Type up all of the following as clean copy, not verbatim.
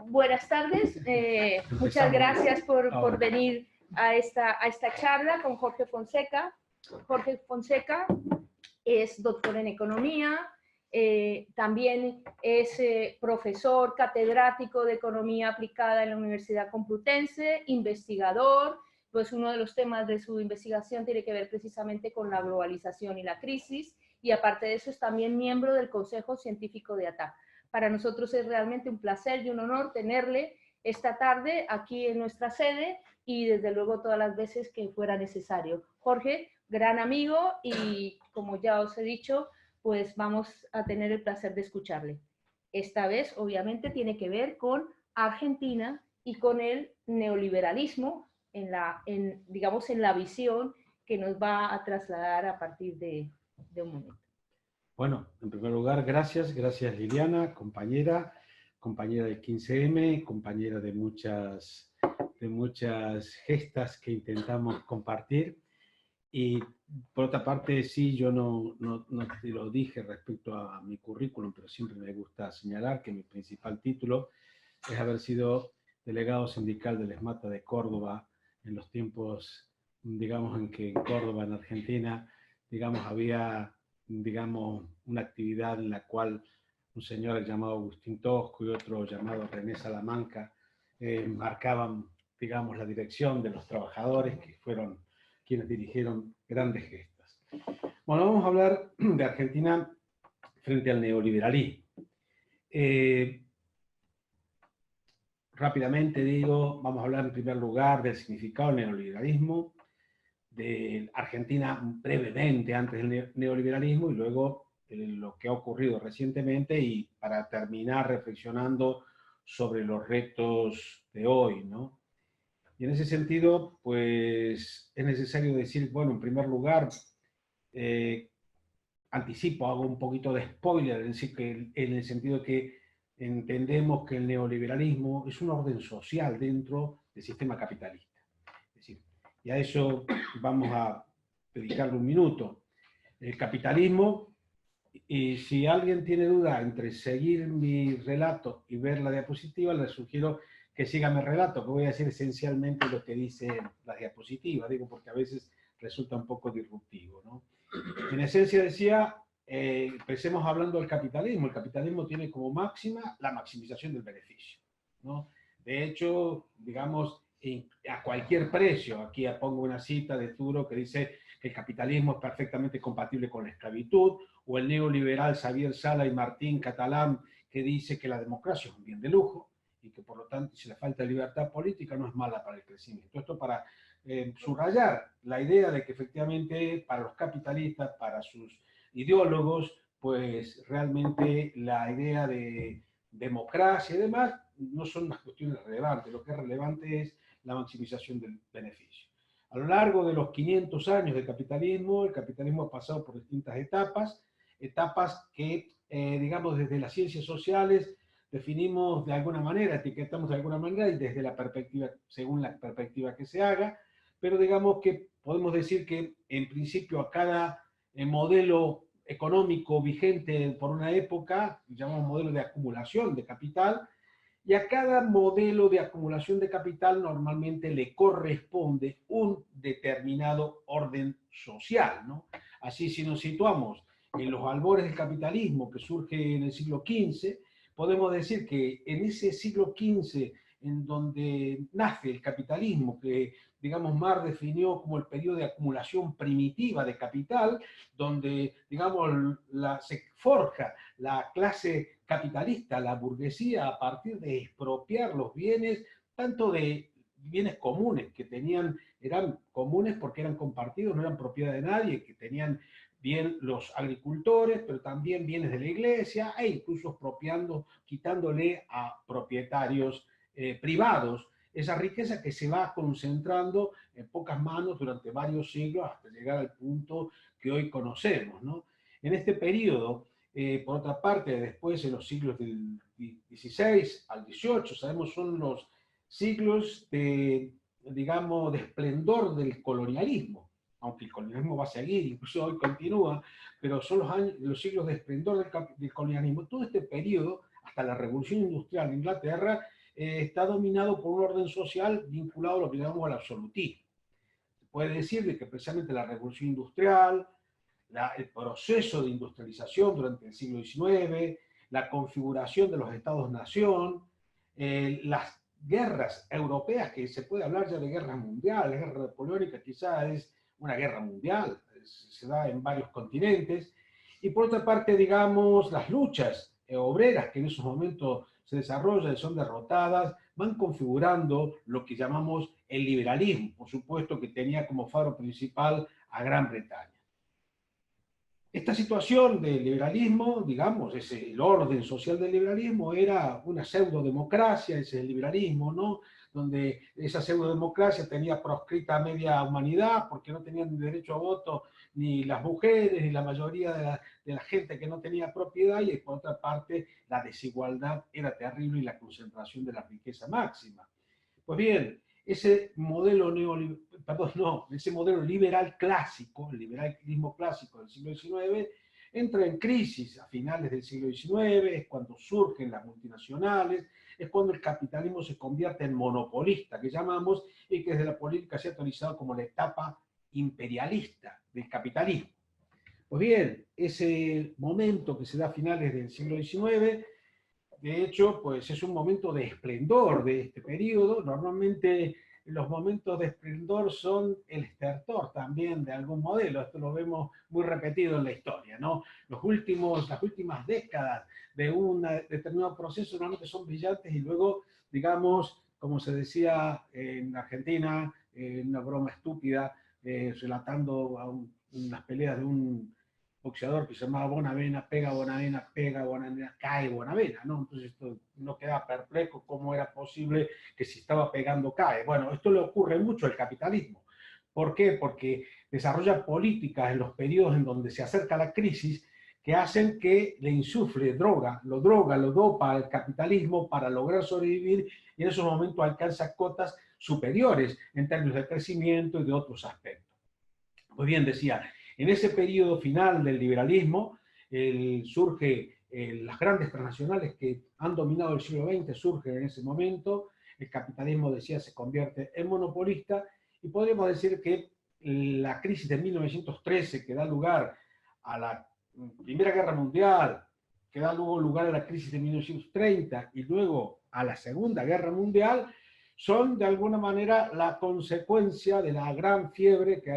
buenas tardes. Muchas gracias por venir a esta charla con Jorge Fonseca. Jorge Fonseca es doctor en economía, también es profesor catedrático de economía aplicada en la Universidad Complutense, investigador, pues uno de los temas de su investigación tiene que ver precisamente con la globalización y la crisis, y aparte de eso es también miembro del Consejo Científico de ATAC. Para nosotros es realmente un placer y un honor tenerle esta tarde aquí en nuestra sede y desde luego todas las veces que fuera necesario. Jorge, gran amigo, y como ya os he dicho, pues vamos a tener el placer de escucharle. Esta vez obviamente tiene que ver con Argentina y con el neoliberalismo digamos en la visión que nos va a trasladar a partir de un momento. Bueno, en primer lugar, gracias Liliana, compañera del 15M, compañera de muchas gestas que intentamos compartir. Y por otra parte, sí, yo no te lo dije respecto a mi currículum, pero siempre me gusta señalar que mi principal título es haber sido delegado sindical del ESMATA de Córdoba en los tiempos, digamos, en que en Córdoba, en Argentina, digamos, había una actividad en la cual un señor llamado Agustín Tosco y otro llamado René Salamanca marcaban, digamos, la dirección de los trabajadores, que fueron quienes dirigieron grandes gestas. Bueno, vamos a hablar de Argentina frente al neoliberalismo. Rápidamente digo, vamos a hablar en primer lugar del significado del neoliberalismo, de Argentina brevemente antes del neoliberalismo y luego lo que ha ocurrido recientemente, y para terminar reflexionando sobre los retos de hoy, ¿no? Y en ese sentido, pues es necesario decir, bueno, en primer lugar, anticipo, hago un poquito de spoiler, es decir, que en el sentido que entendemos que el neoliberalismo es un orden social dentro del sistema capitalista. Es decir, y a eso vamos a dedicarle un minuto. El capitalismo, y si alguien tiene duda entre seguir mi relato y ver la diapositiva, le sugiero que siga mi relato, que voy a decir esencialmente lo que dice la diapositiva, digo, porque a veces resulta un poco disruptivo, ¿no? En esencia decía, empecemos hablando del capitalismo. El capitalismo tiene como máxima la maximización del beneficio, ¿no? De hecho, digamos, a cualquier precio. Aquí pongo una cita de Turo que dice que el capitalismo es perfectamente compatible con la esclavitud, o el neoliberal Xavier Sala y Martín Catalán, que dice que la democracia es un bien de lujo y que por lo tanto si le falta libertad política no es mala para el crecimiento. Esto para subrayar la idea de que efectivamente para los capitalistas, para sus ideólogos, pues realmente la idea de democracia y demás no son unas cuestiones relevantes. Lo que es relevante es la maximización del beneficio. A lo largo de los 500 años de capitalismo, el capitalismo ha pasado por distintas etapas que, digamos, desde las ciencias sociales definimos de alguna manera, etiquetamos de alguna manera, y desde la perspectiva, según la perspectiva que se haga, pero digamos que podemos decir que en principio a cada modelo económico vigente por una época, llamamos modelo de acumulación de capital, y a cada modelo de acumulación de capital normalmente le corresponde un determinado orden social, ¿no? Así, si nos situamos en los albores del capitalismo que surge en el siglo XV, podemos decir que en ese siglo XV, en donde nace el capitalismo, que digamos Marx definió como el periodo de acumulación primitiva de capital, donde digamos se forja la clase capitalista, la burguesía, a partir de expropiar los bienes, tanto de bienes comunes que eran comunes porque eran compartidos, no eran propiedad de nadie, que tenían bien los agricultores, pero también bienes de la iglesia, e incluso expropiando, quitándole a propietarios privados esa riqueza que se va concentrando en pocas manos durante varios siglos hasta llegar al punto que hoy conocemos, ¿no? En este periodo, por otra parte, después en los siglos del XVI al XVIII, sabemos, son los siglos de, digamos, de esplendor del colonialismo, aunque el colonialismo va a seguir, incluso hoy continúa, pero son los siglos de esplendor del colonialismo. Todo este periodo, hasta la Revolución Industrial de Inglaterra, está dominado por un orden social vinculado a lo que llamamos al absolutismo. Se puede decir de que precisamente la revolución industrial, el proceso de industrialización durante el siglo XIX, la configuración de los estados-nación, las guerras europeas, que se puede hablar ya de guerras mundiales, la guerra napoleónica quizás es una guerra mundial, se da en varios continentes, y por otra parte, digamos, las luchas obreras que en esos momentos se desarrollan y son derrotadas, van configurando lo que llamamos el liberalismo, por supuesto que tenía como faro principal a Gran Bretaña. Esta situación del liberalismo, digamos, el orden social del liberalismo era una pseudodemocracia, ese es el liberalismo, ¿no? Donde esa pseudodemocracia tenía proscrita a media humanidad porque no tenían derecho a voto ni las mujeres ni la mayoría de la gente que no tenía propiedad, y por otra parte la desigualdad era terrible y la concentración de la riqueza máxima. Pues bien, ese modelo ese modelo liberal clásico, el liberalismo clásico del siglo XIX, entra en crisis a finales del siglo XIX, es cuando surgen las multinacionales, es cuando el capitalismo se convierte en monopolista, que llamamos, y que desde la política se ha autorizado como la etapa imperialista del capitalismo. Pues bien, ese momento que se da a finales del siglo XIX, de hecho, pues es un momento de esplendor de este periodo. Normalmente los momentos de esplendor son el estertor también de algún modelo. Esto lo vemos muy repetido en la historia, ¿no? Las últimas décadas de un determinado proceso normalmente son brillantes y luego, digamos, como se decía en Argentina, una broma estúpida, relatando unas peleas de un boxeador que se llamaba Bonavena, pega Bonavena, cae Bonavena, ¿no? Entonces esto no quedaba perplejo cómo era posible que si estaba pegando cae. Bueno, esto le ocurre mucho al capitalismo. ¿Por qué? Porque desarrolla políticas en los periodos en donde se acerca la crisis que hacen que le insufle lo dopa al capitalismo para lograr sobrevivir, y en esos momentos alcanza cotas superiores en términos de crecimiento y de otros aspectos. Pues bien, decía, en ese periodo final del liberalismo surge las grandes transnacionales que han dominado el siglo XX, surgen en ese momento, el capitalismo, decía, se convierte en monopolista, y podríamos decir que la crisis de 1913, que da lugar a la Primera Guerra Mundial, que da luego lugar a la crisis de 1930 y luego a la Segunda Guerra Mundial, son de alguna manera la consecuencia de la gran fiebre que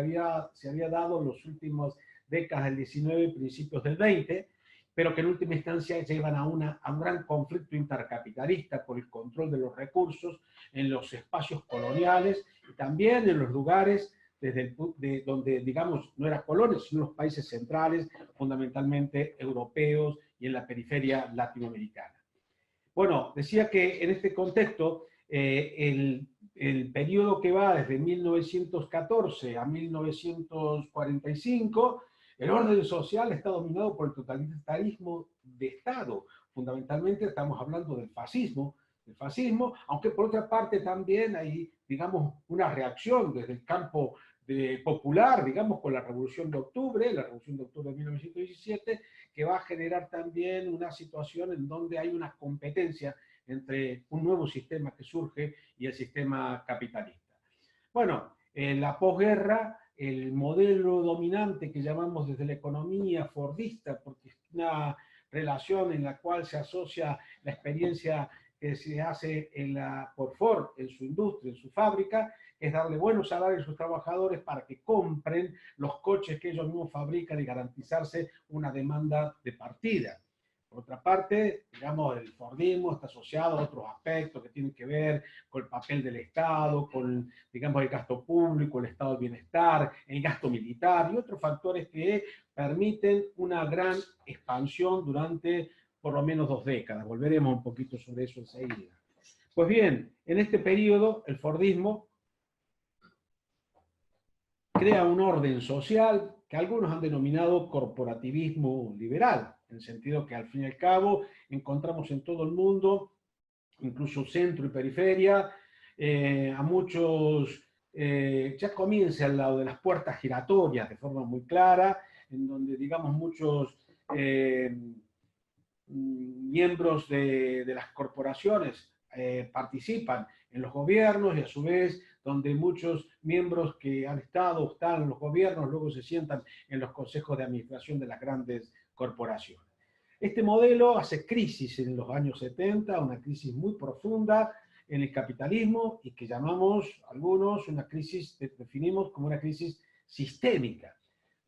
se había dado en las últimas décadas del 19 y principios del 20, pero que en última instancia llevan a un gran conflicto intercapitalista por el control de los recursos en los espacios coloniales y también en los lugares donde, digamos, no eran colonias, sino los países centrales, fundamentalmente europeos y en la periferia latinoamericana. Bueno, decía que en este contexto, el periodo que va desde 1914 a 1945, el orden social está dominado por el totalitarismo de Estado. Fundamentalmente estamos hablando del fascismo, aunque por otra parte también hay, digamos, una reacción desde el campo popular, digamos, con la Revolución de Octubre de 1917, que va a generar también una situación en donde hay una competencia entre un nuevo sistema que surge y el sistema capitalista. Bueno, en la posguerra, el modelo dominante que llamamos desde la economía fordista, porque es una relación en la cual se asocia la experiencia que se hace por Ford en su industria, en su fábrica, es darle buenos salarios a sus trabajadores para que compren los coches que ellos mismos fabrican y garantizarse una demanda de partida. Por otra parte, digamos, el Fordismo está asociado a otros aspectos que tienen que ver con el papel del Estado, con, digamos, el gasto público, el estado del bienestar, el gasto militar y otros factores que permiten una gran expansión durante por lo menos 2 décadas. Volveremos un poquito sobre eso enseguida. Pues bien, en este periodo, el Fordismo crea un orden social que algunos han denominado corporativismo liberal, en el sentido que al fin y al cabo encontramos en todo el mundo, incluso centro y periferia, a muchos, ya comienza al lado de las puertas giratorias de forma muy clara, en donde, digamos, muchos miembros de las corporaciones participan en los gobiernos y a su vez donde muchos miembros que han estado o están en los gobiernos luego se sientan en los consejos de administración de las grandes corporaciones. Este modelo hace crisis en los años 70, una crisis muy profunda en el capitalismo y que llamamos algunos una crisis, definimos como una crisis sistémica.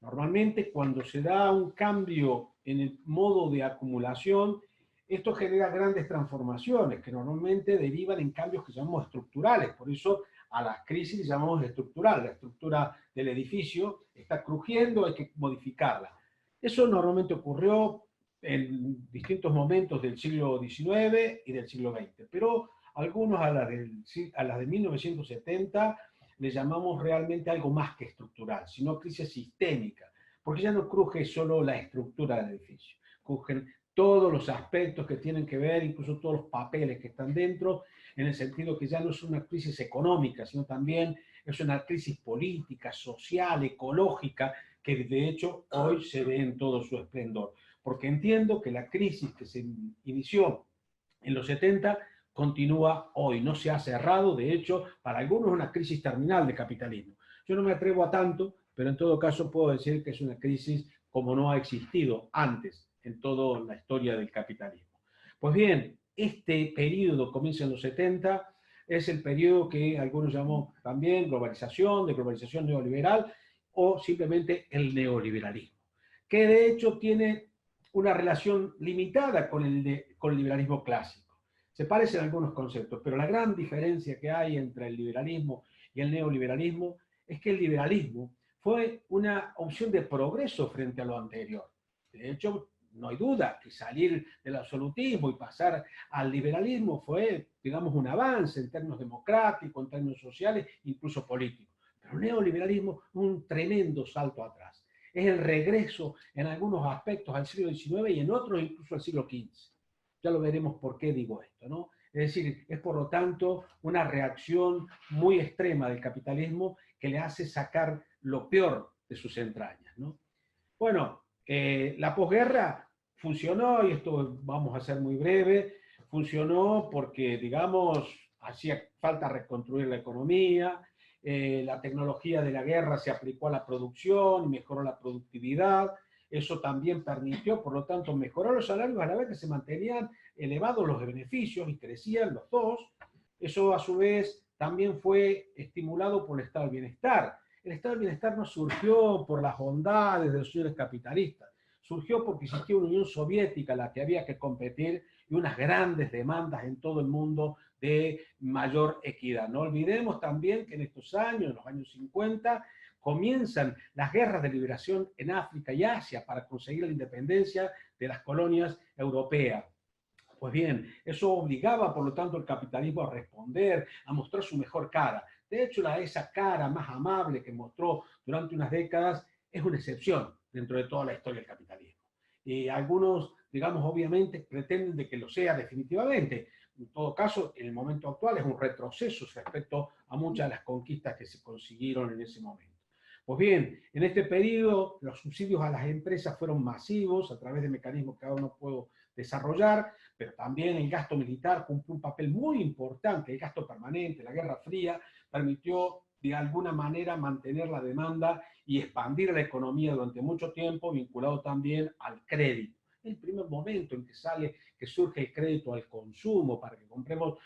Normalmente cuando se da un cambio en el modo de acumulación, esto genera grandes transformaciones que normalmente derivan en cambios que llamamos estructurales. Por eso a las crisis llamamos estructural. La estructura del edificio está crujiendo, hay que modificarla. Eso normalmente ocurrió en distintos momentos del siglo XIX y del siglo XX, pero algunos a las de 1970 le llamamos realmente algo más que estructural, sino crisis sistémica, porque ya no cruje solo la estructura del edificio, crujen todos los aspectos que tienen que ver, incluso todos los papeles que están dentro, en el sentido que ya no es una crisis económica, sino también es una crisis política, social, ecológica, que de hecho hoy se ve en todo su esplendor. Porque entiendo que la crisis que se inició en los 70 continúa hoy, no se ha cerrado, de hecho, para algunos es una crisis terminal de capitalismo. Yo no me atrevo a tanto, pero en todo caso puedo decir que es una crisis como no ha existido antes en toda la historia del capitalismo. Pues bien, este periodo comienza en los 70, es el periodo que algunos llaman también globalización, de globalización neoliberal, o simplemente el neoliberalismo, que de hecho tiene una relación limitada con el liberalismo clásico. Se parecen algunos conceptos, pero la gran diferencia que hay entre el liberalismo y el neoliberalismo es que el liberalismo fue una opción de progreso frente a lo anterior. De hecho, no hay duda que salir del absolutismo y pasar al liberalismo fue, digamos, un avance en términos democráticos, en términos sociales, incluso políticos. Pero el neoliberalismo es un tremendo salto atrás. Es el regreso en algunos aspectos al siglo XIX y en otros incluso al siglo XV. Ya lo veremos por qué digo esto, ¿no? Es decir, es por lo tanto una reacción muy extrema del capitalismo que le hace sacar lo peor de sus entrañas, ¿no? Bueno, la posguerra funcionó, y esto vamos a ser muy breve, funcionó porque, digamos, hacía falta reconstruir la economía, la tecnología de la guerra se aplicó a la producción, mejoró la productividad, eso también permitió, por lo tanto, mejorar los salarios a la vez que se mantenían elevados los beneficios y crecían los dos. Eso, a su vez, también fue estimulado por el estado del bienestar. El estado del bienestar no surgió por las bondades de los señores capitalistas, surgió porque existía una Unión Soviética a la que había que competir y unas grandes demandas en todo el mundo de mayor equidad. No olvidemos también que en estos años, en los años 50, comienzan las guerras de liberación en África y Asia para conseguir la independencia de las colonias europeas. Pues bien, eso obligaba, por lo tanto, al capitalismo a responder, a mostrar su mejor cara. De hecho, esa cara más amable que mostró durante unas décadas es una excepción dentro de toda la historia del capitalismo. Y algunos, digamos, obviamente, pretenden de que lo sea definitivamente. En todo caso, en el momento actual es un retroceso respecto a muchas de las conquistas que se consiguieron en ese momento. Pues bien, en este periodo los subsidios a las empresas fueron masivos a través de mecanismos que ahora no puedo desarrollar, pero también el gasto militar cumplió un papel muy importante, el gasto permanente, la Guerra Fría permitió de alguna manera mantener la demanda y expandir la economía durante mucho tiempo, vinculado también al crédito. El primer momento en que surge el crédito al consumo para que compremos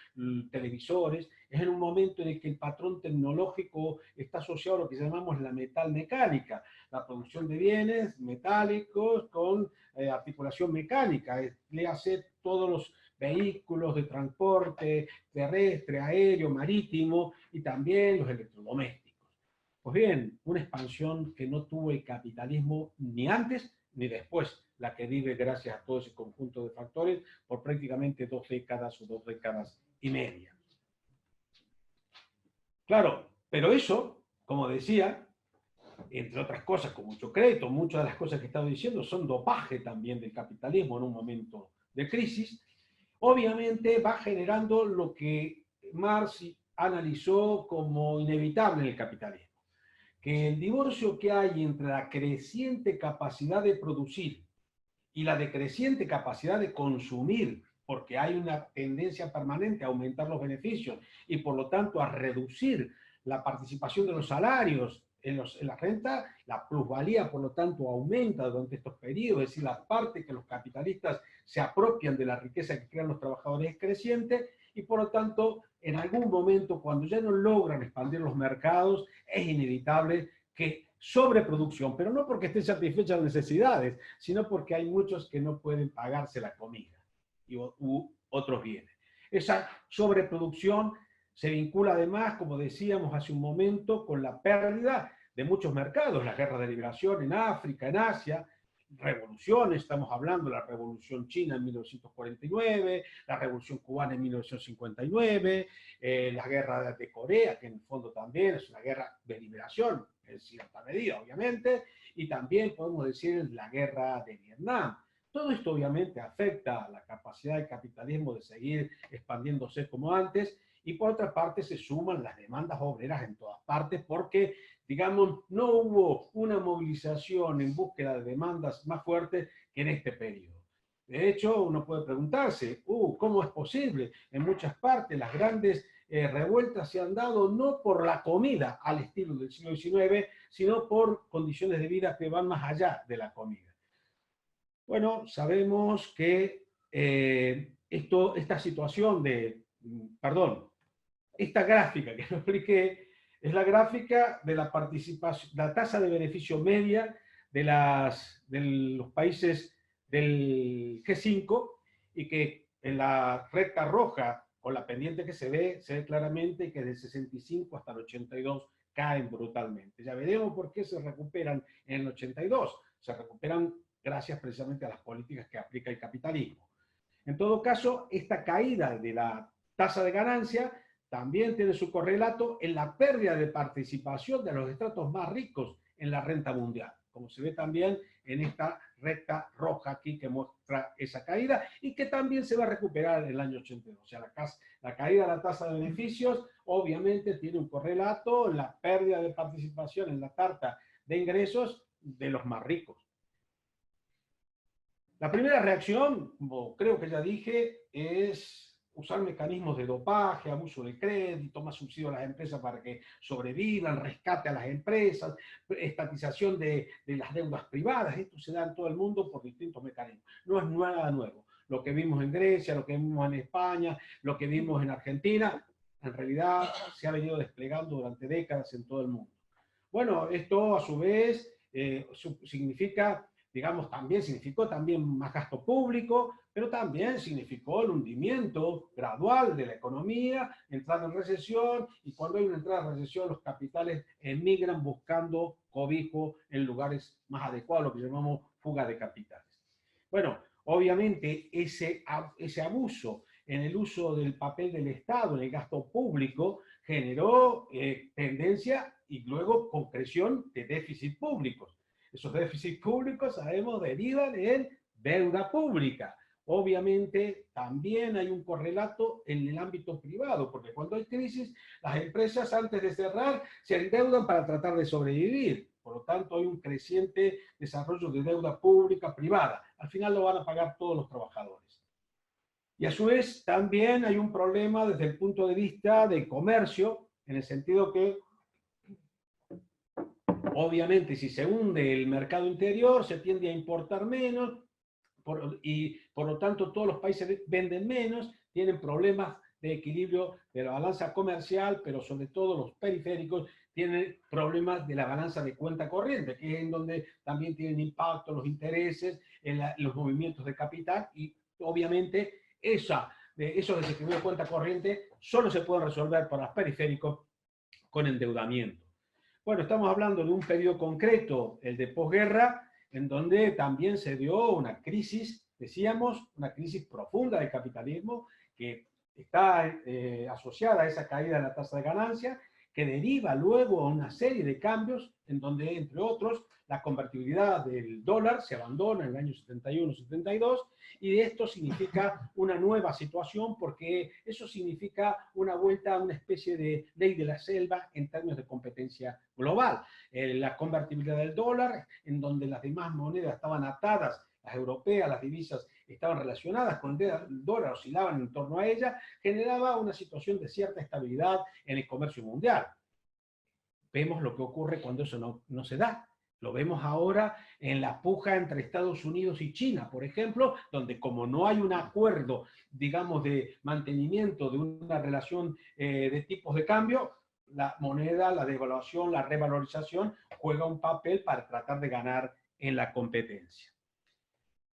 televisores, es en un momento en el que el patrón tecnológico está asociado a lo que llamamos la metalmecánica, la producción de bienes metálicos con articulación mecánica, le hace todos los vehículos de transporte terrestre, aéreo, marítimo y también los electrodomésticos. Pues bien, una expansión que no tuvo el capitalismo ni antes ni después, la que vive gracias a todo ese conjunto de factores por prácticamente 2 décadas o 2 décadas y media. Claro, pero eso, como decía, entre otras cosas, con mucho crédito, muchas de las cosas que he estado diciendo son dopaje también del capitalismo en un momento de crisis, obviamente va generando lo que Marx analizó como inevitable en el capitalismo, que el divorcio que hay entre la creciente capacidad de producir y la decreciente capacidad de consumir porque hay una tendencia permanente a aumentar los beneficios y por lo tanto a reducir la participación de los salarios en la renta, la plusvalía por lo tanto aumenta durante estos periodos, es decir, la parte que los capitalistas se apropian de la riqueza que crean los trabajadores es creciente y por lo tanto en algún momento cuando ya no logran expandir los mercados es inevitable que sobreproducción, pero no porque estén satisfechas las necesidades, sino porque hay muchos que no pueden pagarse la comida u otros bienes. Esa sobreproducción se vincula además, como decíamos hace un momento, con la pérdida de muchos mercados, la guerra de liberación en África, en Asia, revoluciones, estamos hablando de la Revolución China en 1949, la Revolución Cubana en 1959, la guerra de Corea, que en el fondo también es una guerra de liberación, en cierta medida, obviamente, y también podemos decir la guerra de Vietnam. Todo esto obviamente afecta a la capacidad del capitalismo de seguir expandiéndose como antes, y por otra parte se suman las demandas obreras en todas partes porque, digamos, no hubo una movilización en búsqueda de demandas más fuertes que en este periodo. De hecho, uno puede preguntarse, ¿cómo es posible? En muchas partes las grandes revueltas se han dado no por la comida al estilo del siglo XIX, sino por condiciones de vida que van más allá de la comida. Bueno, sabemos que esta situación esta gráfica que lo expliqué es la gráfica de la participación, la tasa de beneficio media de los países del G5 y que en la recta roja con la pendiente que se ve claramente que del 65 hasta el 82 caen brutalmente. Ya veremos por qué se recuperan en el 82. Se recuperan gracias precisamente a las políticas que aplica el capitalismo. En todo caso, esta caída de la tasa de ganancia también tiene su correlato en la pérdida de participación de los estratos más ricos en la renta mundial, como se ve también en esta recta roja aquí que muestra esa caída y que también se va a recuperar en el año 82. O sea, la caída de la tasa de beneficios obviamente tiene un correlato en la pérdida de participación en la tarta de ingresos de los más ricos. La primera reacción, como creo que ya dije, es usar mecanismos de dopaje, abuso de crédito, más subsidio a las empresas para que sobrevivan, rescate a las empresas, estatización de las deudas privadas. Esto se da en todo el mundo por distintos mecanismos. No es nada nuevo. Lo que vimos en Grecia, lo que vimos en España, lo que vimos en Argentina, en realidad se ha venido desplegando durante décadas en todo el mundo. Bueno, esto a su vez significa, digamos, significó también más gasto público, pero también significó el hundimiento gradual de la economía, entrada en recesión, y cuando hay una entrada en recesión los capitales emigran buscando cobijo en lugares más adecuados, lo que llamamos fuga de capitales. Bueno, obviamente ese abuso en el uso del papel del Estado, en el gasto público, generó tendencia y luego concreción de déficit públicos. Esos déficits públicos, sabemos, derivan en deuda pública. Obviamente, también hay un correlato en el ámbito privado, porque cuando hay crisis, las empresas antes de cerrar se endeudan para tratar de sobrevivir. Por lo tanto, hay un creciente desarrollo de deuda pública privada. Al final lo van a pagar todos los trabajadores. Y a su vez, también hay un problema desde el punto de vista del comercio, en el sentido que obviamente, si se hunde el mercado interior, se tiende a importar menos y por lo tanto todos los países venden menos, tienen problemas de equilibrio de la balanza comercial, pero sobre todo los periféricos tienen problemas de la balanza de cuenta corriente, que es en donde también tienen impacto los intereses, los movimientos de capital y obviamente esos desequilibrios de cuenta corriente solo se pueden resolver para los periféricos con endeudamiento. Bueno, estamos hablando de un periodo concreto, el de posguerra, en donde también se dio una crisis, decíamos, una crisis profunda del capitalismo que está asociada a esa caída de la tasa de ganancia, que deriva luego a una serie de cambios en donde, entre otros, la convertibilidad del dólar se abandona en el año 71-72 y de esto significa una nueva situación porque eso significa una vuelta a una especie de ley de la selva en términos de competencia global. La convertibilidad del dólar, en donde las demás monedas estaban atadas las europeas, las divisas estaban relacionadas con el dólar, oscilaban en torno a ella, generaba una situación de cierta estabilidad en el comercio mundial. Vemos lo que ocurre cuando eso no se da. Lo vemos ahora en la puja entre Estados Unidos y China, por ejemplo, donde como no hay un acuerdo, digamos, de mantenimiento de una relación de tipos de cambio, la moneda, la devaluación, la revalorización juega un papel para tratar de ganar en la competencia.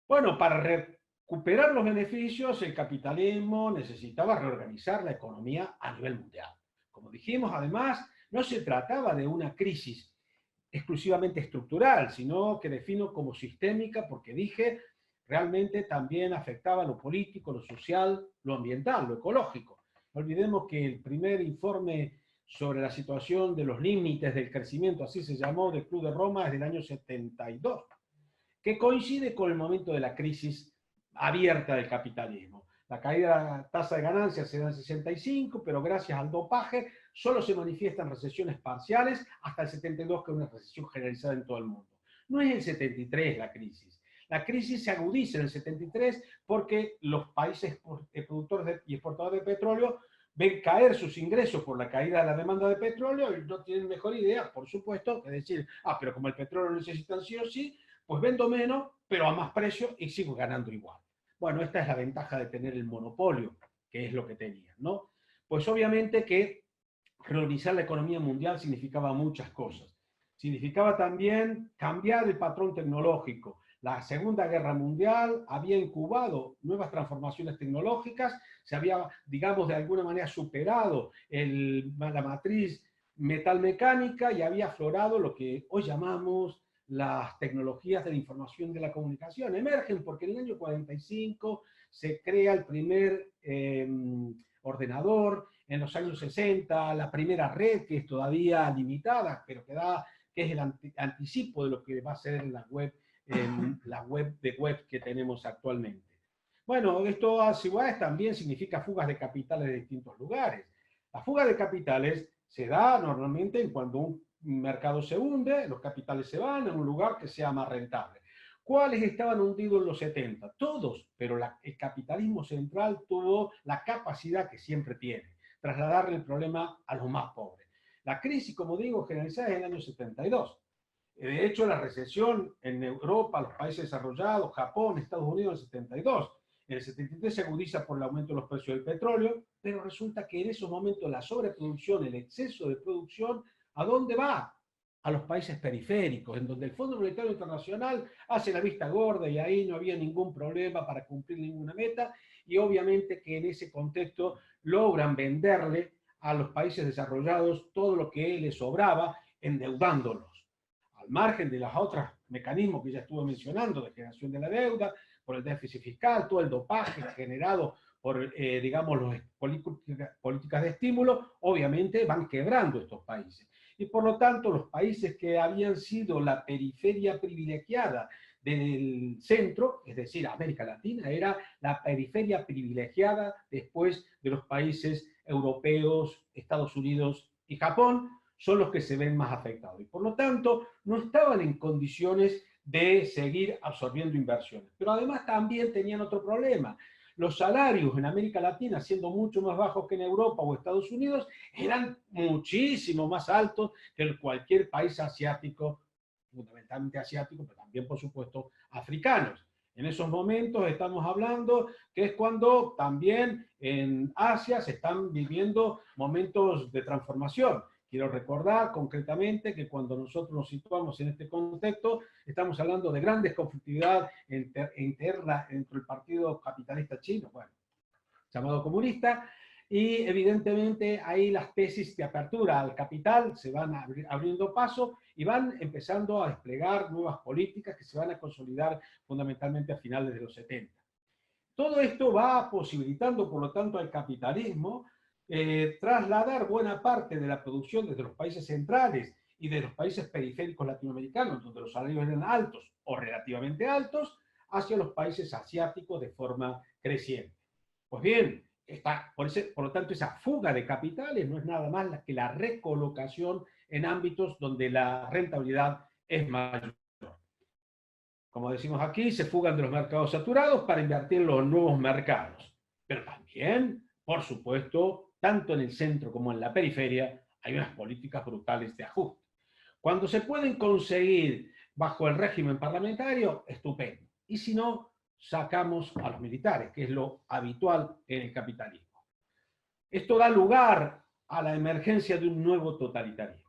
Bueno, para recuperar los beneficios, el capitalismo necesitaba reorganizar la economía a nivel mundial. Como dijimos, además, no se trataba de una crisis exclusivamente estructural, sino que defino como sistémica, porque dije, realmente también afectaba lo político, lo social, lo ambiental, lo ecológico. No olvidemos que el primer informe sobre la situación de los límites del crecimiento, así se llamó, del Club de Roma, es del año 72, que coincide con el momento de la crisis abierta del capitalismo. La caída de la tasa de ganancias se da en 65, pero gracias al dopaje solo se manifiestan recesiones parciales hasta el 72, que es una recesión generalizada en todo el mundo. No es el 73 la crisis. La crisis se agudiza en el 73 porque los países productores y exportadores de petróleo ven caer sus ingresos por la caída de la demanda de petróleo y no tienen mejor idea, por supuesto, que decir, pero como el petróleo lo necesitan sí o sí, pues vendo menos, pero a más precio y sigo ganando igual. Bueno, esta es la ventaja de tener el monopolio, que es lo que tenían, ¿no? Pues obviamente que reorganizar la economía mundial significaba muchas cosas. Significaba también cambiar el patrón tecnológico. La Segunda Guerra Mundial había incubado nuevas transformaciones tecnológicas, se había, digamos, de alguna manera superado la matriz metalmecánica y había aflorado lo que hoy llamamos las tecnologías de la información y de la comunicación. Emergen porque en el año 45 se crea el primer ordenador, en los años 60 la primera red, que es todavía limitada, pero que es el anticipo de lo que va a ser la web que tenemos actualmente. Bueno, esto a su vez también significa fugas de capitales de distintos lugares. La fuga de capitales se da normalmente cuando un mercado se hunde, los capitales se van a un lugar que sea más rentable. ¿Cuáles estaban hundidos en los 70? Todos, pero el capitalismo central tuvo la capacidad que siempre tiene, trasladarle el problema a los más pobres. La crisis, como digo, generalizada es en el año 72. De hecho, la recesión en Europa, los países desarrollados, Japón, Estados Unidos, en el 72. En el 73 se agudiza por el aumento de los precios del petróleo, pero resulta que en esos momentos la sobreproducción, el exceso de producción, ¿a dónde va? A los países periféricos, en donde el Fondo Monetario Internacional hace la vista gorda y ahí no había ningún problema para cumplir ninguna meta, y obviamente que en ese contexto logran venderle a los países desarrollados todo lo que les sobraba, endeudándolos. Al margen de los otros mecanismos que ya estuve mencionando, de generación de la deuda, por el déficit fiscal, todo el dopaje generado por, digamos, las políticas de estímulo, obviamente van quebrando estos países. Y por lo tanto, los países que habían sido la periferia privilegiada del centro, es decir, América Latina, era la periferia privilegiada después de los países europeos, Estados Unidos y Japón, son los que se ven más afectados. Y por lo tanto, no estaban en condiciones de seguir absorbiendo inversiones. Pero además también tenían otro problema. Los salarios en América Latina, siendo mucho más bajos que en Europa o Estados Unidos, eran muchísimo más altos que cualquier país asiático, fundamentalmente asiático, pero también, por supuesto, africanos. En esos momentos estamos hablando que es cuando también en Asia se están viviendo momentos de transformación. Quiero recordar concretamente que cuando nosotros nos situamos en este contexto, estamos hablando de grandes conflictividad interna entre el Partido Capitalista Chino, bueno, llamado comunista, y evidentemente ahí las tesis de apertura al capital se van abriendo paso y van empezando a desplegar nuevas políticas que se van a consolidar fundamentalmente a finales de los 70. Todo esto va posibilitando, por lo tanto, al capitalismo trasladar buena parte de la producción desde los países centrales y de los países periféricos latinoamericanos, donde los salarios eran altos o relativamente altos, hacia los países asiáticos de forma creciente. Pues bien, por lo tanto, esa fuga de capitales no es nada más que la recolocación en ámbitos donde la rentabilidad es mayor. como decimos aquí, se fugan de los mercados saturados para invertir en los nuevos mercados. Pero también, por supuesto, tanto en el centro como en la periferia, hay unas políticas brutales de ajuste. Cuando se pueden conseguir bajo el régimen parlamentario, estupendo. Y si no, sacamos a los militares, que es lo habitual en el capitalismo. Esto da lugar a la emergencia de un nuevo totalitarismo.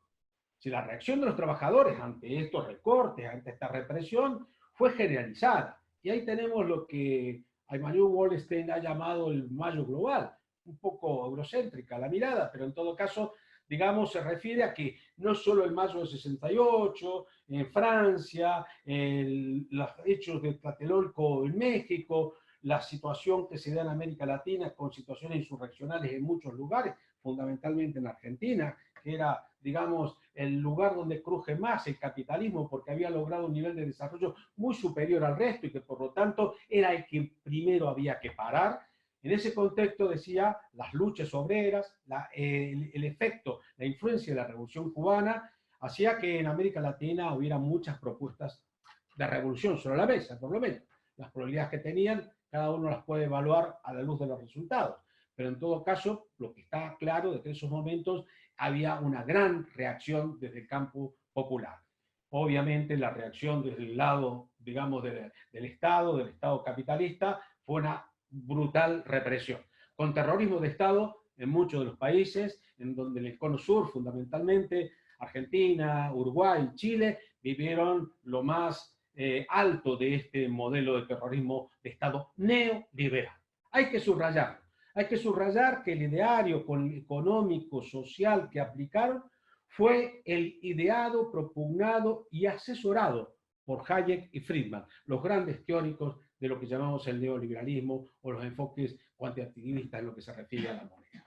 Si la reacción de los trabajadores ante estos recortes, ante esta represión, fue generalizada. Y ahí tenemos lo que Immanuel Wallerstein ha llamado el Mayo global, un poco eurocéntrica la mirada, pero en todo caso, digamos, se refiere a que no solo el Mayo del 68, en Francia, los hechos de Tlatelolco en México, la situación que se da en América Latina con situaciones insurreccionales en muchos lugares, fundamentalmente en Argentina, que era, digamos, el lugar donde cruje más el capitalismo porque había logrado un nivel de desarrollo muy superior al resto y que por lo tanto era el que primero había que parar. En ese contexto, decía, las luchas obreras, el efecto, la influencia de la Revolución Cubana, hacía que en América Latina hubiera muchas propuestas de revolución sobre la mesa, por lo menos. Las probabilidades que tenían, cada uno las puede evaluar a la luz de los resultados. Pero en todo caso, lo que está claro es que en esos momentos había una gran reacción desde el campo popular. Obviamente la reacción desde el lado, digamos, del Estado capitalista, fue una brutal represión, con terrorismo de Estado en muchos de los países, en donde en el Cono Sur, fundamentalmente, Argentina, Uruguay, Chile, vivieron lo más alto de este modelo de terrorismo de Estado neoliberal. Hay que subrayarlo. Hay que subrayar que el ideario económico, social que aplicaron fue el ideado, propugnado y asesorado por Hayek y Friedman, los grandes teóricos de lo que llamamos el neoliberalismo o los enfoques cuantitativistas en lo que se refiere a la moneda.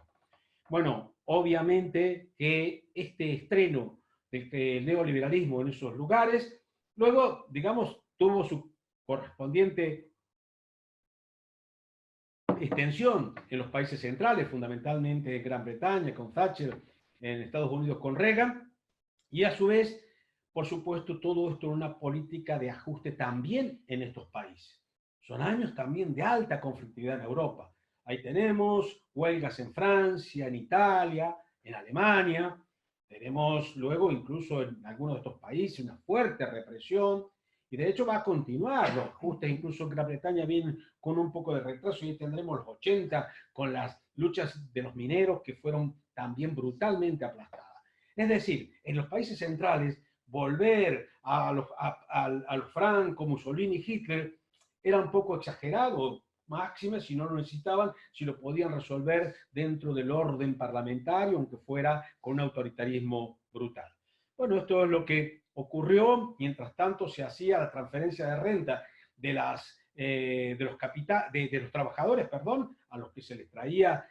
Bueno, obviamente que este estreno del neoliberalismo en esos lugares, luego, digamos, tuvo su correspondiente extensión en los países centrales, fundamentalmente en Gran Bretaña con Thatcher, en Estados Unidos con Reagan, y a su vez, por supuesto, todo esto en una política de ajuste también en estos países. Son años también de alta conflictividad en Europa. Ahí tenemos huelgas en Francia, en Italia, en Alemania. Tenemos luego, incluso en algunos de estos países, una fuerte represión. Y de hecho va a continuar. Los ajustes, incluso en Gran Bretaña, vienen con un poco de retraso y tendremos los 80 con las luchas de los mineros que fueron también brutalmente aplastadas. Es decir, en los países centrales, volver a los Franco, Mussolini, Hitler, era un poco exagerado, máxime si no lo necesitaban, si lo podían resolver dentro del orden parlamentario, aunque fuera con un autoritarismo brutal. Bueno, esto es lo que ocurrió. Mientras tanto, se hacía la transferencia de renta de los trabajadores, perdón, a los que se les traía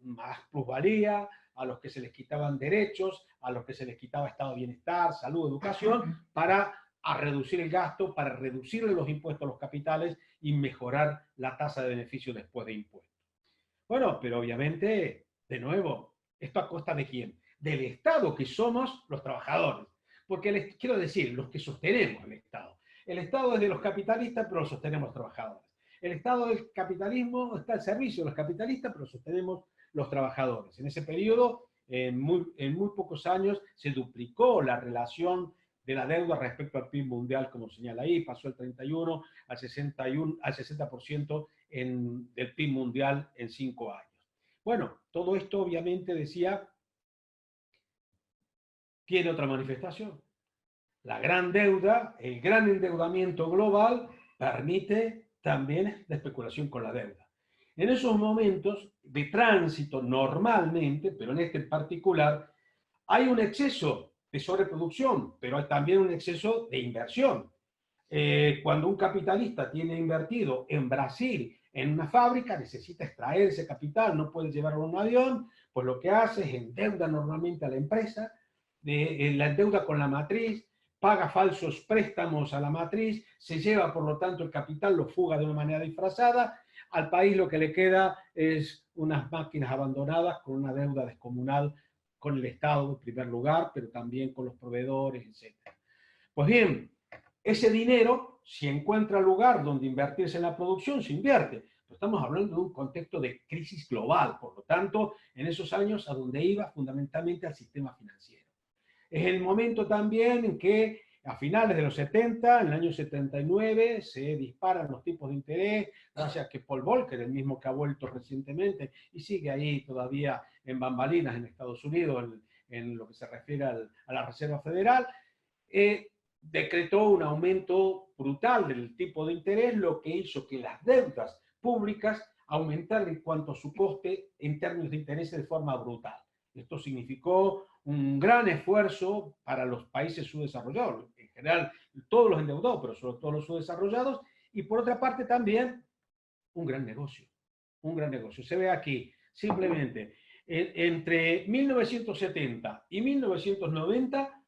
más plusvalía, a los que se les quitaban derechos, a los que se les quitaba estado de bienestar, salud, educación, para reducir el gasto, para reducirle los impuestos a los capitales y mejorar la tasa de beneficio después de impuestos. Bueno, pero obviamente, de nuevo, ¿esto a costa de quién? Del Estado, que somos los trabajadores. Porque quiero decir, los que sostenemos el Estado. El Estado es de los capitalistas, pero lo sostenemos los trabajadores. El Estado del capitalismo está al servicio de los capitalistas, pero lo sostenemos los trabajadores. En ese periodo, en muy pocos años, se duplicó la relación de la deuda respecto al PIB mundial, como señala ahí, pasó el 31 al 60% del PIB mundial en 5 años. Bueno, todo esto obviamente decía, tiene otra manifestación. La gran deuda, el gran endeudamiento global, permite también la especulación con la deuda. En esos momentos de tránsito, normalmente, pero en este en particular, hay un exceso de sobreproducción, pero hay también un exceso de inversión. Cuando un capitalista tiene invertido en Brasil en una fábrica, necesita extraer ese capital, no puede llevarlo en un avión, pues lo que hace es endeuda normalmente a la empresa, la endeuda con la matriz, paga falsos préstamos a la matriz, se lleva por lo tanto el capital, lo fuga de una manera disfrazada, al país lo que le queda es unas máquinas abandonadas con una deuda descomunal con el Estado en primer lugar, pero también con los proveedores, etc. Pues bien, ese dinero si encuentra lugar donde invertirse en la producción, se invierte. Pero estamos hablando de un contexto de crisis global, por lo tanto, en esos años a donde iba fundamentalmente al sistema financiero. Es el momento también en que a finales de los 70, en el año 79, se disparan los tipos de interés, gracias a que Paul Volcker, el mismo que ha vuelto recientemente y sigue ahí todavía en bambalinas en Estados Unidos, en lo que se refiere a la Reserva Federal, decretó un aumento brutal del tipo de interés, lo que hizo que las deudas públicas aumentaran en cuanto a su coste en términos de interés de forma brutal. Esto significó un gran esfuerzo para los países subdesarrollados, en general todos los endeudados, pero sobre todo los subdesarrollados, y por otra parte también un gran negocio, un gran negocio. Se ve aquí, simplemente, entre 1970 y 1990,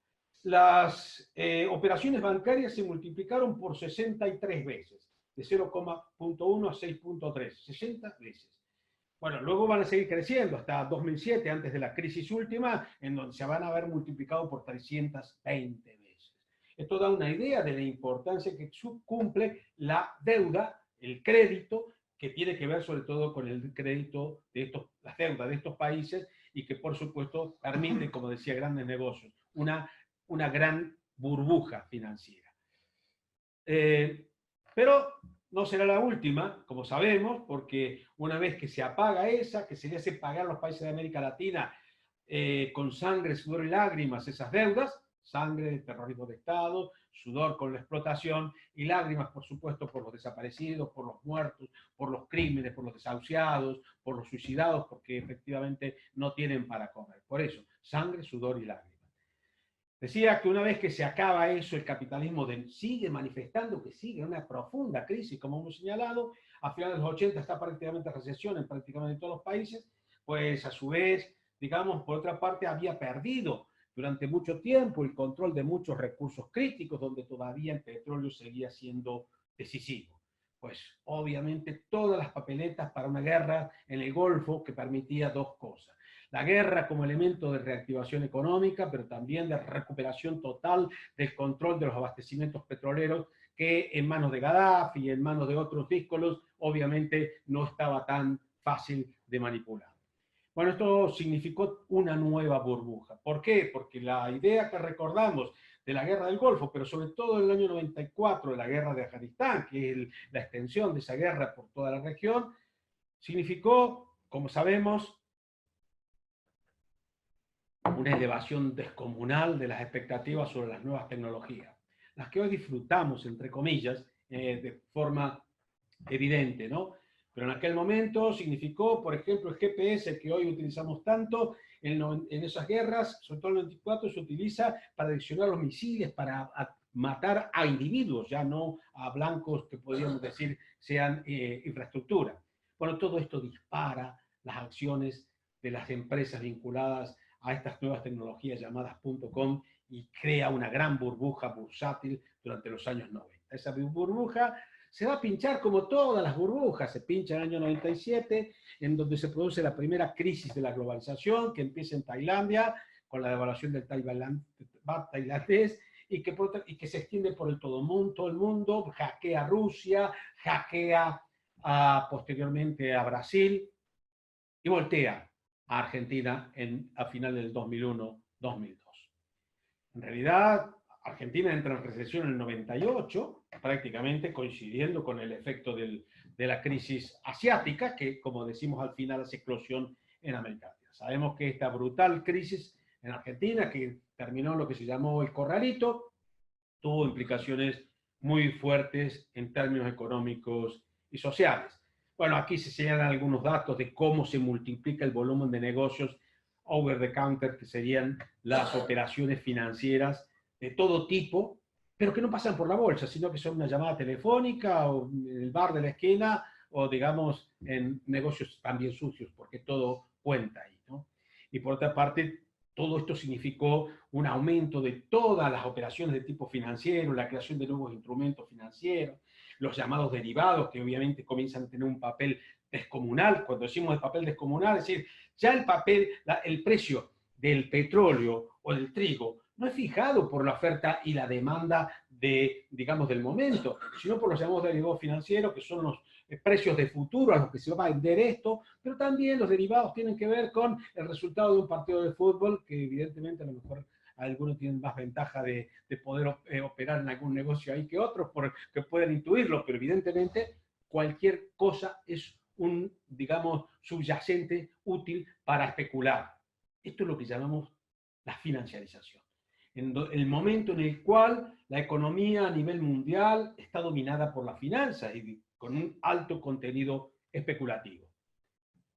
las operaciones bancarias se multiplicaron por 63 veces, de 0,1 a 6,3, 60 veces. Bueno, luego van a seguir creciendo hasta 2007, antes de la crisis última, en donde se van a haber multiplicado por 320 veces. Esto da una idea de la importancia que cumple la deuda, el crédito, que tiene que ver sobre todo con el crédito de las deudas de estos países y que por supuesto permite, como decía, grandes negocios, una gran burbuja financiera. Pero no será la última, como sabemos, porque una vez que se apaga esa, que se le hace pagar a los países de América Latina con sangre, sudor y lágrimas esas deudas, sangre del terrorismo de Estado, sudor con la explotación y lágrimas, por supuesto, por los desaparecidos, por los muertos, por los crímenes, por los desahuciados, por los suicidados, porque efectivamente no tienen para comer. Por eso, sangre, sudor y lágrimas. Decía que una vez que se acaba eso, el capitalismo sigue manifestando que sigue una profunda crisis, como hemos señalado. A finales de los 80 está prácticamente recesión en prácticamente todos los países, pues a su vez, digamos, por otra parte, había perdido durante mucho tiempo el control de muchos recursos críticos, donde todavía el petróleo seguía siendo decisivo. Pues obviamente todas las papeletas para una guerra en el Golfo que permitía dos cosas: la guerra como elemento de reactivación económica, pero también de recuperación total del control de los abastecimientos petroleros, que en manos de Gaddafi y en manos de otros díscolos, obviamente no estaba tan fácil de manipular. Bueno, esto significó una nueva burbuja. ¿Por qué? Porque la idea que recordamos de la guerra del Golfo, pero sobre todo en el año 94, de la guerra de Afganistán, que es la extensión de esa guerra por toda la región, significó, como sabemos, una elevación descomunal de las expectativas sobre las nuevas tecnologías, las que hoy disfrutamos, entre comillas, de forma evidente, ¿no? Pero en aquel momento significó, por ejemplo, el GPS que hoy utilizamos tanto, en esas guerras, sobre todo en el 94, se utiliza para direccionar los misiles, para matar a individuos, ya no a blancos que podríamos decir sean infraestructura. Bueno, todo esto dispara las acciones de las empresas vinculadas a estas nuevas tecnologías llamadas .com y crea una gran burbuja bursátil durante los años 90. Esa burbuja se va a pinchar como todas las burbujas, se pincha en el año 97, en donde se produce la primera crisis de la globalización, que empieza en Tailandia, con la devaluación del baht tailandés, y que se extiende por todo el mundo, hackea a Rusia, hackea posteriormente a Brasil, y voltea a Argentina a finales del 2001-2002. En realidad, Argentina entra en recesión en el 98, prácticamente coincidiendo con el efecto de la crisis asiática, que, como decimos al final, hace eclosión en América Latina. Sabemos que esta brutal crisis en Argentina, que terminó en lo que se llamó el corralito, tuvo implicaciones muy fuertes en términos económicos y sociales. Bueno, aquí se señalan algunos datos de cómo se multiplica el volumen de negocios over the counter, que serían las operaciones financieras de todo tipo, pero que no pasan por la bolsa, sino que son una llamada telefónica o en el bar de la esquina o, digamos, en negocios también sucios, porque todo cuenta ahí, ¿no? Y por otra parte, todo esto significó un aumento de todas las operaciones de tipo financiero, la creación de nuevos instrumentos financieros, los llamados derivados, que obviamente comienzan a tener un papel descomunal. Cuando decimos el papel descomunal, es decir, ya el precio del petróleo o del trigo no es fijado por la oferta y la demanda digamos, del momento, sino por los llamados derivados financieros, que son los precios de futuro a los que se va a vender esto, pero también los derivados tienen que ver con el resultado de un partido de fútbol, que evidentemente a lo mejor algunos tienen más ventaja de poder operar en algún negocio ahí que otros, porque pueden intuirlo, pero evidentemente cualquier cosa es un, digamos, subyacente útil para especular. Esto es lo que llamamos la financiarización. En el momento en el cual la economía a nivel mundial está dominada por la finanza y con un alto contenido especulativo.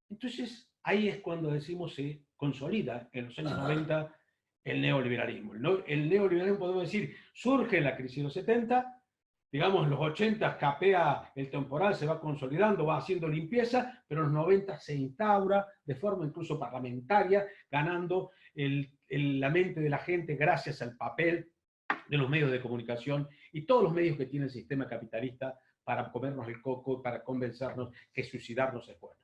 Entonces, ahí es cuando decimos se consolida en los años 90 el neoliberalismo. El neoliberalismo, podemos decir, surge en la crisis de los 70, digamos, en los 80 capea el temporal, se va consolidando, va haciendo limpieza, pero en los 90 se instaura de forma incluso parlamentaria, ganando la mente de la gente gracias al papel de los medios de comunicación y todos los medios que tiene el sistema capitalista para comernos el coco, para convencernos que suicidarnos es bueno.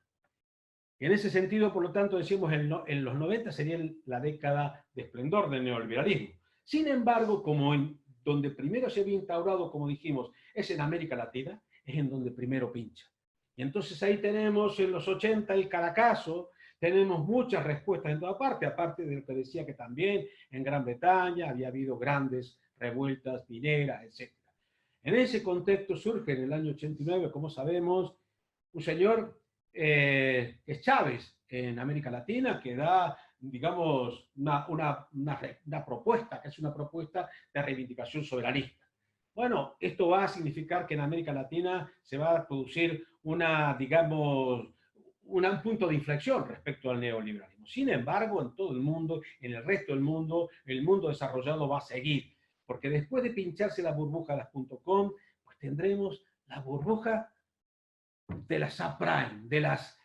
En ese sentido, por lo tanto, decimos en los 90 sería la década de esplendor del neoliberalismo. Sin embargo, como donde primero se había instaurado, como dijimos, es en América Latina, es en donde primero pincha. Y entonces ahí tenemos en los 80 el Caracazo, tenemos muchas respuestas en toda parte, aparte de lo que decía que también en Gran Bretaña había habido grandes revueltas mineras, etc. En ese contexto surge en el año 89, como sabemos, un señor es Chávez en América Latina, que da, digamos, una propuesta, que es una propuesta de reivindicación soberanista. Bueno, esto va a significar que en América Latina se va a producir digamos, un punto de inflexión respecto al neoliberalismo. Sin embargo, en todo el mundo, en el resto del mundo, el mundo desarrollado va a seguir, porque después de pincharse la burbuja de las .com, pues tendremos la burbuja de la subprime, de las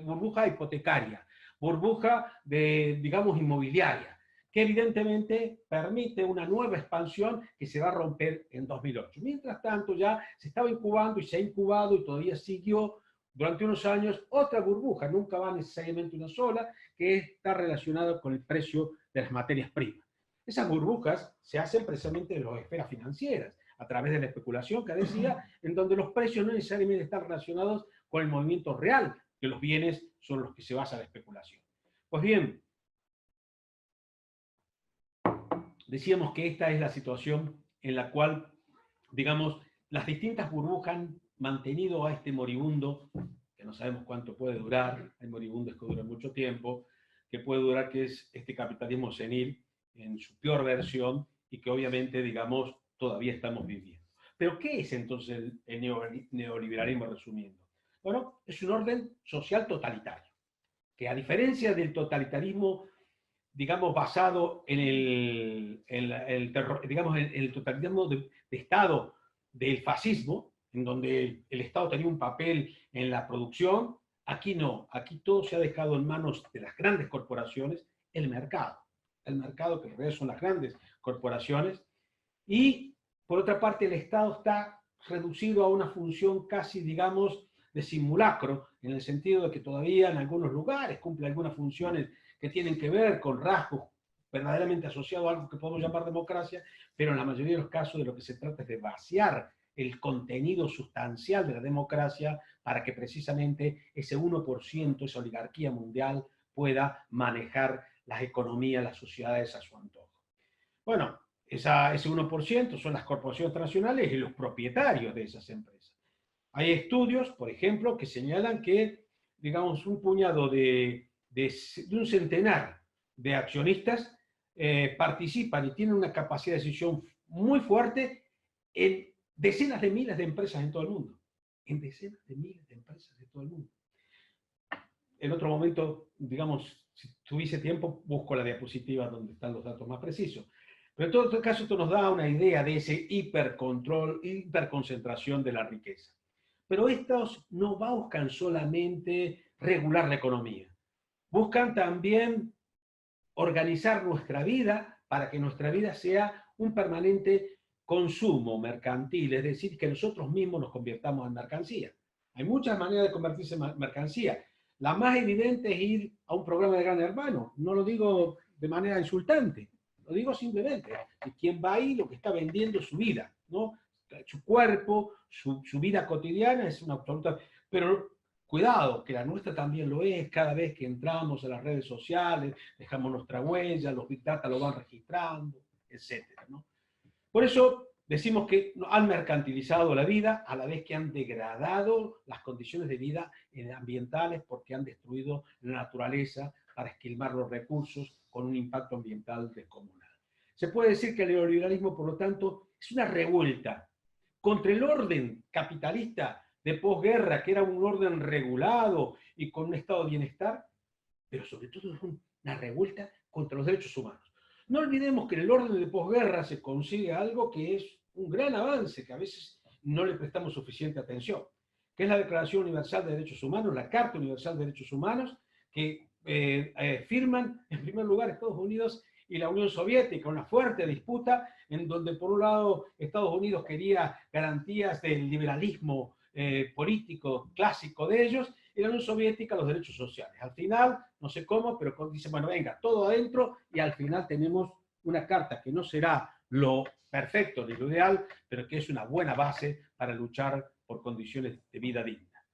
burbuja hipotecaria, burbuja digamos, inmobiliaria, que evidentemente permite una nueva expansión que se va a romper en 2008. Mientras tanto, ya se estaba incubando y se ha incubado y todavía siguió durante unos años otra burbuja, nunca va necesariamente una sola, que está relacionada con el precio de las materias primas. Esas burbujas se hacen precisamente en las esferas financieras, a través de la especulación que decía, en donde los precios no necesariamente están relacionados con el movimiento real de los bienes sobre los que se basa la especulación. Pues bien, decíamos que esta es la situación en la cual, digamos, las distintas burbujas han mantenido a este moribundo, que no sabemos cuánto puede durar, hay moribundos que duran mucho tiempo, que puede durar, que es este capitalismo senil en su peor versión y que obviamente, digamos, todavía estamos viviendo. ¿Pero qué es entonces el neoliberalismo resumiendo? Bueno, es un orden social totalitario, que a diferencia del totalitarismo, digamos, basado en digamos, en el totalitarismo de Estado del fascismo, en donde el Estado tenía un papel en la producción, aquí no, aquí todo se ha dejado en manos de las grandes corporaciones, el mercado que en realidad son las grandes corporaciones, y por otra parte el Estado está reducido a una función casi, digamos, de simulacro, en el sentido de que todavía en algunos lugares cumple algunas funciones que tienen que ver con rasgos verdaderamente asociados a algo que podemos llamar democracia, pero en la mayoría de los casos de lo que se trata es de vaciar el contenido sustancial de la democracia para que precisamente ese 1%, esa oligarquía mundial, pueda manejar las economías, las sociedades a su antojo. Bueno, ese 1% son las corporaciones transnacionales y los propietarios de esas empresas. Hay estudios, por ejemplo, que señalan que, digamos, un puñado de un centenar de accionistas participan y tienen una capacidad de decisión muy fuerte en decenas de miles de empresas en todo el mundo. En decenas de miles de empresas de todo el mundo. En otro momento, digamos, si tuviese tiempo, busco la diapositiva donde están los datos más precisos. Pero en todo caso, esto nos da una idea de ese hipercontrol, hiperconcentración de la riqueza. Pero estos no buscan solamente regular la economía. Buscan también organizar nuestra vida para que nuestra vida sea un permanente consumo mercantil, es decir, que nosotros mismos nos convirtamos en mercancía. Hay muchas maneras de convertirse en mercancía. La más evidente es ir a un programa de Gran Hermano. No lo digo de manera insultante, Lo digo simplemente, de quien va ahí lo que está vendiendo su vida, ¿no? Su cuerpo, su vida cotidiana es una absoluta... Pero cuidado, que la nuestra también lo es, cada vez que entramos a las redes sociales, dejamos nuestra huella, los Big Data lo van registrando, etcétera, ¿no? Por eso decimos que han mercantilizado la vida a la vez que han degradado las condiciones de vida ambientales porque han destruido la naturaleza para esquilmar los recursos con un impacto ambiental descomunal. Se puede decir que el neoliberalismo, por lo tanto, es una revuelta contra el orden capitalista de posguerra, que era un orden regulado y con un estado de bienestar, pero sobre todo es una revuelta contra los derechos humanos. No olvidemos que en el orden de posguerra se consigue algo que es un gran avance, que a veces no le prestamos suficiente atención, que es la Declaración Universal de Derechos Humanos, la Carta Universal de Derechos Humanos, que firman en primer lugar Estados Unidos y la Unión Soviética, una fuerte disputa en donde por un lado Estados Unidos quería garantías del liberalismo político clásico de ellos, y la Unión Soviética los derechos sociales. Al final, no sé cómo, pero dice, bueno, venga, todo adentro, y al final tenemos una carta que no será lo perfecto ni lo ideal, pero que es una buena base para luchar por condiciones de vida digna.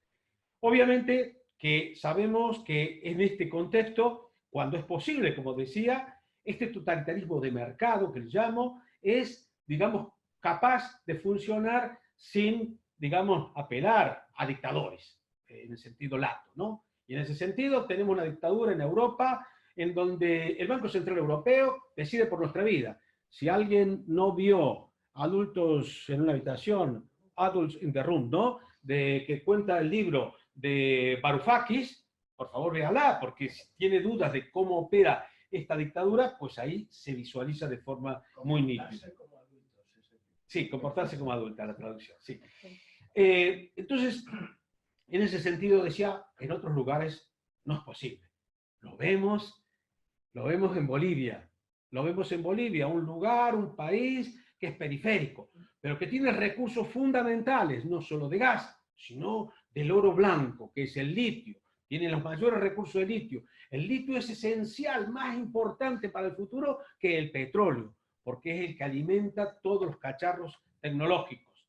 Obviamente que sabemos que en este contexto, cuando es posible, como decía, este totalitarismo de mercado que le llamo, es, digamos, capaz de funcionar sin, digamos, apelar a dictadores, en el sentido lato, ¿no? Y en ese sentido tenemos una dictadura en Europa en donde el Banco Central Europeo decide por nuestra vida. Si alguien no vio Adultos en una habitación, Adults in the Room, ¿no? Que cuenta el libro de Varoufakis, por favor véala, porque si tiene dudas de cómo opera esta dictadura, pues ahí se visualiza de forma muy nítida. Sí, comportarse como adulta, la traducción, sí. Entonces, en ese sentido decía, en otros lugares no es posible. Lo vemos en Bolivia. Lo vemos en Bolivia, un lugar, un país que es periférico, pero que tiene recursos fundamentales, no solo de gas, sino del oro blanco, que es el litio. Tiene los mayores recursos de litio. El litio es esencial, más importante para el futuro que el petróleo, porque es el que alimenta todos los cacharros tecnológicos.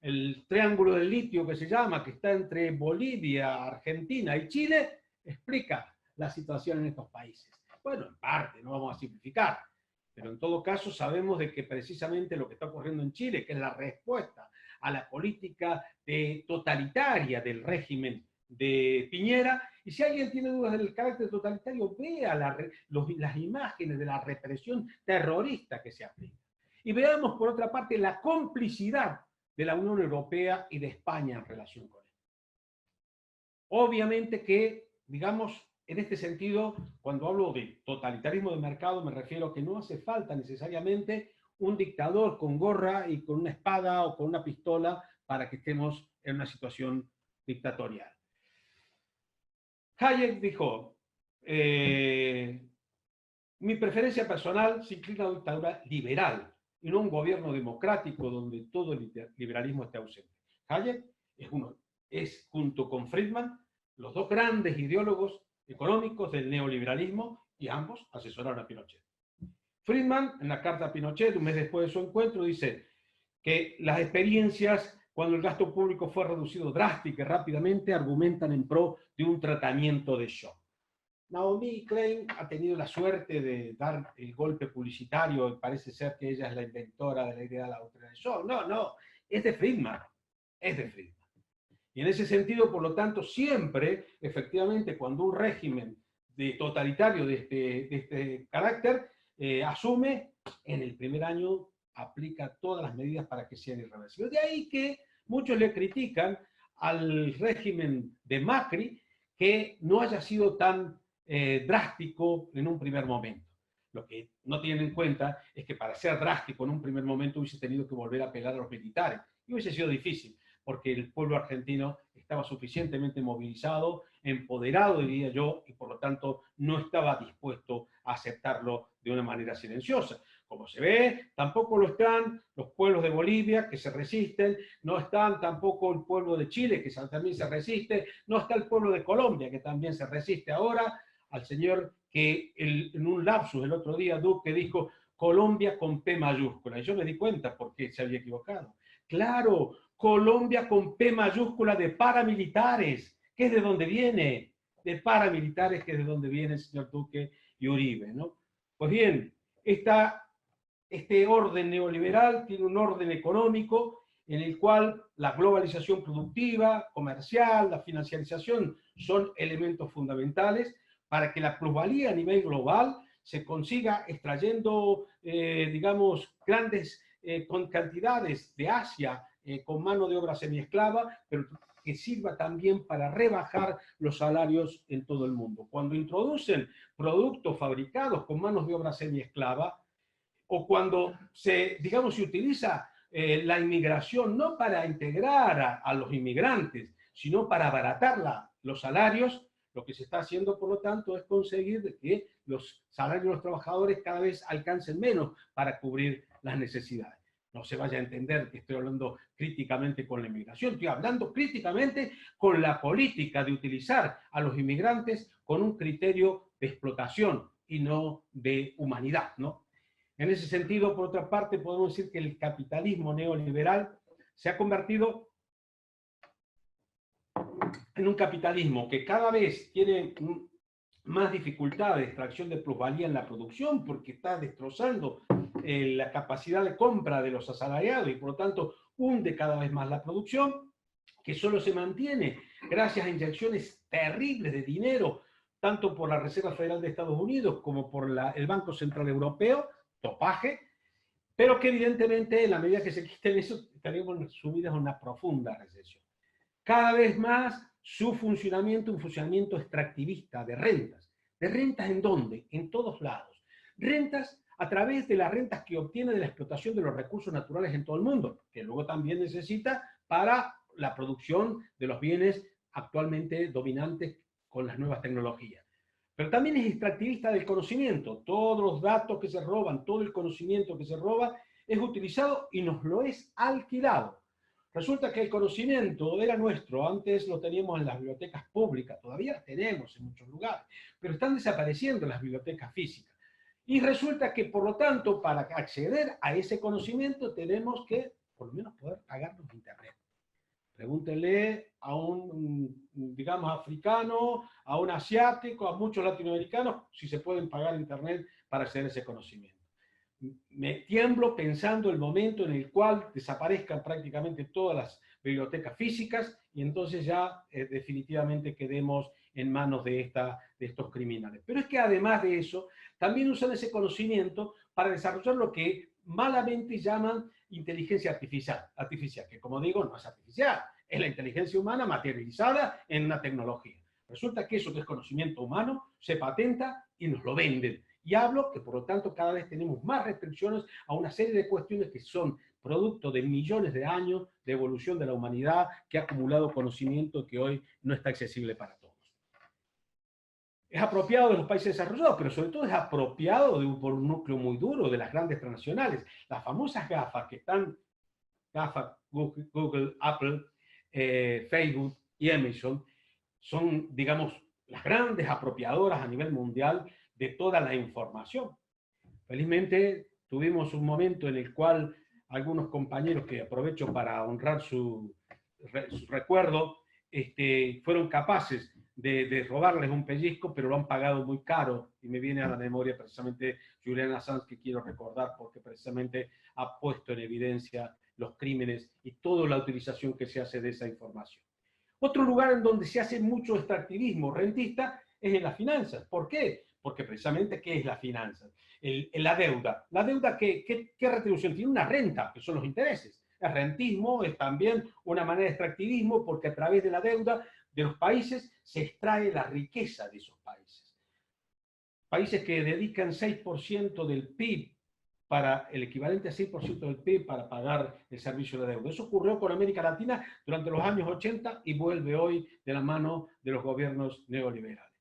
El triángulo del litio que se llama, que está entre Bolivia, Argentina y Chile, explica la situación en estos países. Bueno, en parte, no vamos a simplificar, pero en todo caso sabemos de que precisamente lo que está ocurriendo en Chile, que es la respuesta a la política totalitaria del régimen de Piñera, y si alguien tiene dudas del carácter totalitario, vea las imágenes de la represión terrorista que se aplica. Y veamos, por otra parte, la complicidad de la Unión Europea y de España en relación con él. Obviamente que, digamos, en este sentido, cuando hablo de totalitarismo de mercado, me refiero a que no hace falta necesariamente un dictador con gorra y con una espada o con una pistola para que estemos en una situación dictatorial. Hayek dijo, mi preferencia personal se inclina a una dictadura liberal y no un gobierno democrático donde todo el liberalismo esté ausente. Hayek es junto con Friedman, los dos grandes ideólogos económicos del neoliberalismo, y ambos asesoraron a Pinochet. Friedman, en la carta a Pinochet, un mes después de su encuentro, dice que las experiencias cuando el gasto público fue reducido drástica y rápidamente argumentan en pro de un tratamiento de shock. Naomi Klein ha tenido la suerte de dar el golpe publicitario y parece ser que ella es la inventora de la idea de la doctrina de shock. No, es de Friedman, es de Friedman. Y en ese sentido, por lo tanto, siempre, efectivamente, cuando un régimen totalitario de este carácter asume, en el primer año aplica todas las medidas para que sean irreversibles. De ahí que muchos le critican al régimen de Macri que no haya sido tan drástico en un primer momento. Lo que no tienen en cuenta es que para ser drástico en un primer momento hubiese tenido que volver a apelar a los militares. Y hubiese sido difícil, porque el pueblo argentino estaba suficientemente movilizado, empoderado, diría yo, y por lo tanto no estaba dispuesto a aceptarlo de una manera silenciosa. Como se ve, tampoco lo están los pueblos de Bolivia, que se resisten, no están tampoco el pueblo de Chile, que también se resiste, no está el pueblo de Colombia, que también se resiste ahora al señor que en un lapsus el otro día Duque dijo, Colombia con P mayúscula. Y yo me di cuenta por qué se había equivocado. Claro, Colombia con P mayúscula de paramilitares, que es de donde viene, de paramilitares, que es de donde viene el señor Duque y Uribe, ¿no? Pues bien, este orden neoliberal tiene un orden económico en el cual la globalización productiva, comercial, la financiarización son elementos fundamentales para que la plusvalía a nivel global se consiga extrayendo, digamos, grandes con cantidades de Asia con mano de obra semiesclava, pero que sirva también para rebajar los salarios en todo el mundo. Cuando introducen productos fabricados con manos de obra semiesclava, o cuando digamos, se utiliza la inmigración no para integrar a los inmigrantes, sino para abaratar los salarios, lo que se está haciendo, por lo tanto, es conseguir que los salarios de los trabajadores cada vez alcancen menos para cubrir las necesidades. No se vaya a entender que estoy hablando críticamente con la inmigración, estoy hablando críticamente con la política de utilizar a los inmigrantes con un criterio de explotación y no de humanidad, ¿no? En ese sentido, por otra parte, podemos decir que el capitalismo neoliberal se ha convertido en un capitalismo que cada vez tiene más dificultad de extracción de plusvalía en la producción porque está destrozando la capacidad de compra de los asalariados y por lo tanto hunde cada vez más la producción, que solo se mantiene gracias a inyecciones terribles de dinero, tanto por la Reserva Federal de Estados Unidos como por el Banco Central Europeo, topaje, pero que evidentemente en la medida que se quiten eso estaríamos sumidos en una profunda recesión. Cada vez más su funcionamiento, un funcionamiento extractivista de rentas. ¿De rentas en dónde? En todos lados. Rentas a través de las rentas que obtiene de la explotación de los recursos naturales en todo el mundo, que luego también necesita para la producción de los bienes actualmente dominantes con las nuevas tecnologías. Pero también es extractivista del conocimiento. Todos los datos que se roban, todo el conocimiento que se roba es utilizado y nos lo es alquilado. Resulta que el conocimiento era nuestro, antes lo teníamos en las bibliotecas públicas, todavía las tenemos en muchos lugares, pero están desapareciendo las bibliotecas físicas. Y resulta que, por lo tanto, para acceder a ese conocimiento tenemos que, por lo menos, poder pagarnos internet. Pregúntenle a un, digamos, africano, a un asiático, a muchos latinoamericanos, si se pueden pagar internet para acceder a ese conocimiento. Me tiemblo pensando el momento en el cual desaparezcan prácticamente todas las bibliotecas físicas y entonces ya definitivamente quedemos en manos de estos criminales. Pero es que además de eso, también usan ese conocimiento para desarrollar lo que malamente llaman inteligencia artificial, que como digo, no es artificial, es la inteligencia humana materializada en una tecnología. Resulta que eso que es conocimiento humano se patenta y nos lo venden. Y hablo que, por lo tanto, cada vez tenemos más restricciones a una serie de cuestiones que son producto de millones de años de evolución de la humanidad que ha acumulado conocimiento que hoy no está accesible para todos. Es apropiado de los países desarrollados, pero sobre todo es apropiado por un núcleo muy duro de las grandes transnacionales. Las famosas GAFA que están, GAFA, Google, Apple, Facebook y Amazon, son, digamos, las grandes apropiadoras a nivel mundial de toda la información. Felizmente tuvimos un momento en el cual algunos compañeros, que aprovecho para honrar su recuerdo, fueron capaces de robarles un pellizco, pero lo han pagado muy caro, y me viene a la memoria precisamente Julian Assange, que quiero recordar porque precisamente ha puesto en evidencia los crímenes y toda la utilización que se hace de esa información. Otro lugar en donde se hace mucho extractivismo rentista es en las finanzas. ¿Por qué? Porque precisamente, ¿qué es la finanza? La deuda. La deuda, ¿qué retribución tiene? Una renta, que son los intereses. El rentismo es también una manera de extractivismo porque a través de la deuda de los países se extrae la riqueza de esos países. Países que dedican 6% del PIB para el equivalente a 6% del PIB para pagar el servicio de deuda. Eso ocurrió con América Latina durante los años 80 y vuelve hoy de la mano de los gobiernos neoliberales.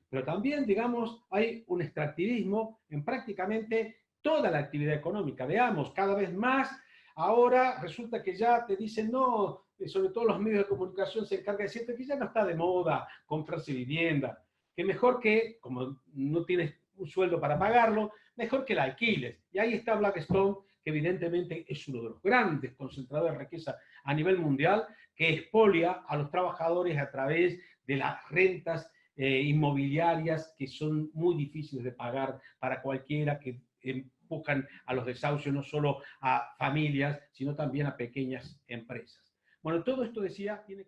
Pero también, digamos, hay un extractivismo en prácticamente toda la actividad económica. Veamos, cada vez más, ahora resulta que ya te dicen, no, sobre todo los medios de comunicación se encargan de decirte que ya no está de moda comprarse vivienda, que mejor que, como no tienes un sueldo para pagarlo, mejor que la alquiles. Y ahí está Blackstone, que evidentemente es uno de los grandes concentradores de riqueza a nivel mundial, que expolia a los trabajadores a través de las rentas inmobiliarias que son muy difíciles de pagar para cualquiera, que empujan a los desahucios no solo a familias, sino también a pequeñas empresas. Bueno, todo esto decía, tiene